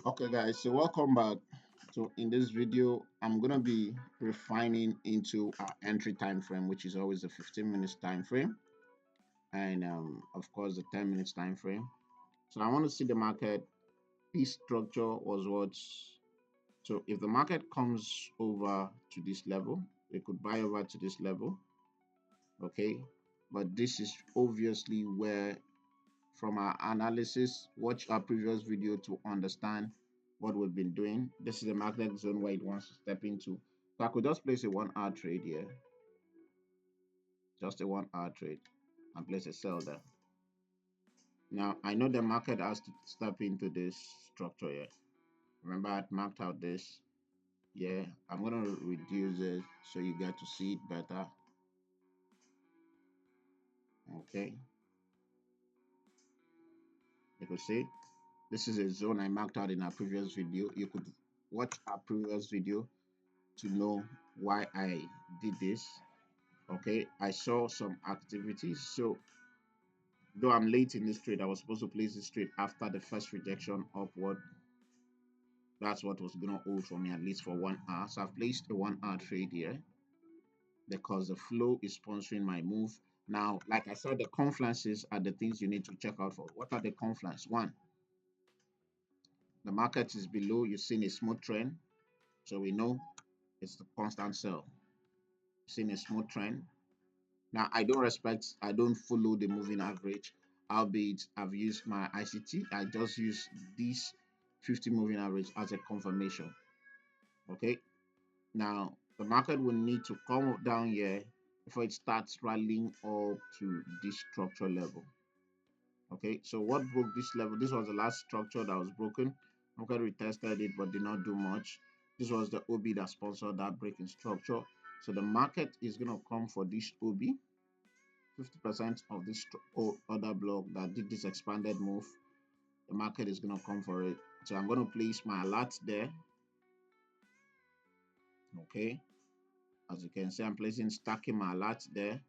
Okay guys, so welcome back. So in this video I'm gonna be refining into our entry time frame, which is always the 15 minutes time frame, and of course the 10 minutes time frame. So I want to see the market. This structure was what. So if the market comes over to this level, it could buy over to this level. Okay, but this is obviously where, from our analysis, watch our previous video to understand what we've been doing. This is the magnet zone where it wants to step into. So I could just place a 1 hour trade here, just a 1 hour trade, and place a sell there. Now I know the market has to step into this structure here. Remember, I marked out this. Yeah, I'm gonna reduce it so you get to see it better. Okay, you can see this is a zone I marked out in our previous video. You could watch our previous video to know why I did this. Okay, I saw some activities. So though I'm late in this trade, I was supposed to place this trade after the first rejection upward. That's what was gonna hold for me, at least for 1 hour. So I've placed a 1 hour trade here because the flow is sponsoring my move. Now, like I said, the confluences are the things you need to check out for. What are the confluences? One, the market is below, you've seen a smooth trend. So we know it's the constant sell. Seen a smooth trend. Now, I don't follow the moving average, albeit I've used my ICT. I just use this 50 moving average as a confirmation. Okay. Now, the market will need to come down here before it starts rallying up to this structure level. Okay. So, what broke this level? This was the last structure that was broken. Market retested it but did not do much. This was the OB that sponsored that breaking structure. So, the market is going to come for this OB. 50% of this other block that did this expanded move, the market is going to come for it. So I'm going to place my alert there. Okay, as you can see, I'm placing stacking my alert there.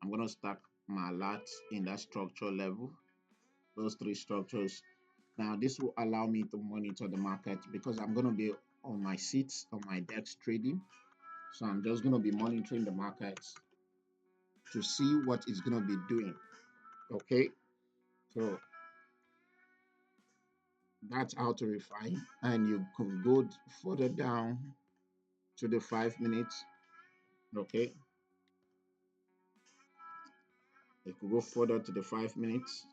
I'm going to stack my alert in that structure level, those three structures. Now this will allow me to monitor the market because I'm going to be on my seats on my desk trading. So I'm just going to be monitoring the markets to see what it's going to be doing. Okay, so that's how to refine, and you can go further down to the 5 minutes. Okay, you could go further to the 5 minutes.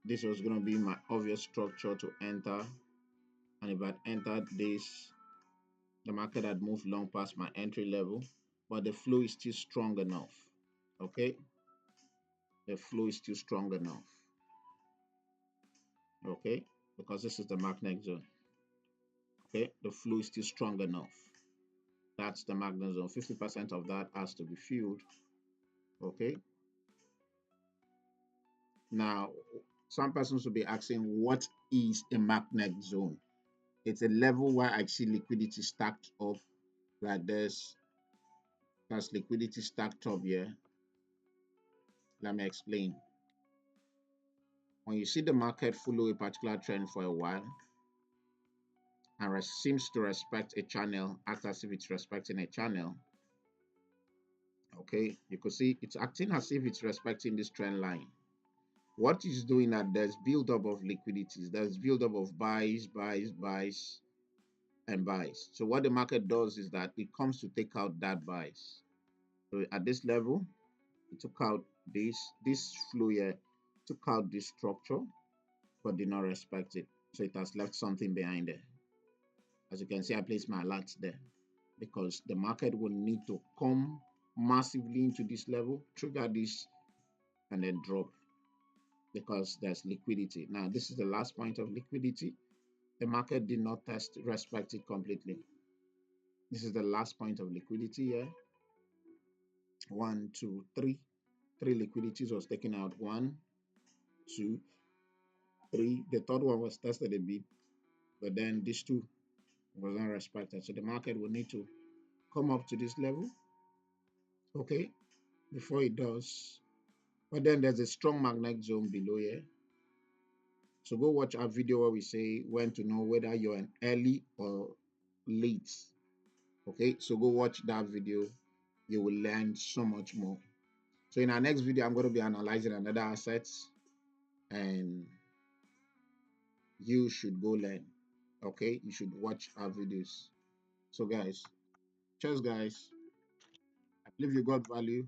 This was going to be my obvious structure to enter, and if I'd entered this, the market had moved long past my entry level, but the flow is still strong enough. Okay, the flow is still strong enough. Okay, because this is the magnet zone. Okay, the flow is still strong enough. That's the magnet zone. 50% of that has to be filled. Okay, now some persons will be asking, what is a magnet zone? It's a level where I see liquidity stacked up like this. That's liquidity stacked up here. Let me explain. When you see the market follow a particular trend for a while and seems to respect a channel, act as if it's respecting a channel. Okay, you could see it's acting as if it's respecting this trend line. What it's doing, that there's buildup of liquidities, there's buildup of buys, and buys. So what the market does is that it comes to take out that buys. So at this level, it took out this flow here, took out this structure, but did not respect it. So it has left something behind there. As you can see, I placed my alerts there because the market will need to come massively into this level, trigger this, and then drop because there's liquidity. Now, this is the last point of liquidity. The market did not respect it completely. This is the last point of liquidity here. 1, 2, 3. 3 liquidities was taken out. 1, 2, 3. The third one was tested a bit, but then these two was not respected. So the market will need to come up to this level, okay, before it does. But then there's a strong magnet zone below here. So go watch our video where we say when to know whether you're an early or late. Okay, so go watch that video. You will learn so much more. So in our next video, I'm going to be analyzing another assets, and you should go learn. Okay, you should watch our videos. So guys, cheers guys. I believe you got value.